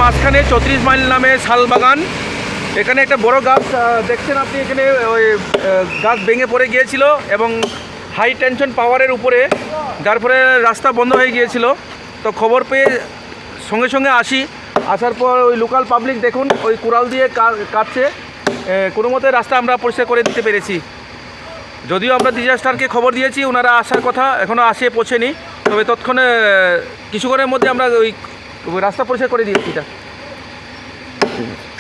মাঝখানে 34 মাইল নামে শালবাগান। এখানে একটা বড় গাছ দেখছেন আপনি, এখানে ওই গাছ ভেঙে পড়ে গিয়েছিল এবং হাই টেনশন পাওয়ারের উপরে, যার ফলে রাস্তা বন্ধ হয়ে গিয়েছিল। তো খবর পেয়ে সঙ্গে সঙ্গে আসার পর ওই লোকাল পাবলিক দেখুন ওই কুড়াল দিয়ে কাটছে, কোনো মতে রাস্তা আমরা পরিষ্কার করে দিতে পেরেছি। যদিও আমরা ডিজাস্টারকে খবর দিয়েছি, ওনারা আসার কথা, এখনও পৌঁছেনি, তবে তৎক্ষণে কিছুক্ষণের মধ্যে আমরা ওই রাস্তা পরিষ্কার করে দিয়েছি এটা। ঠিক আছে।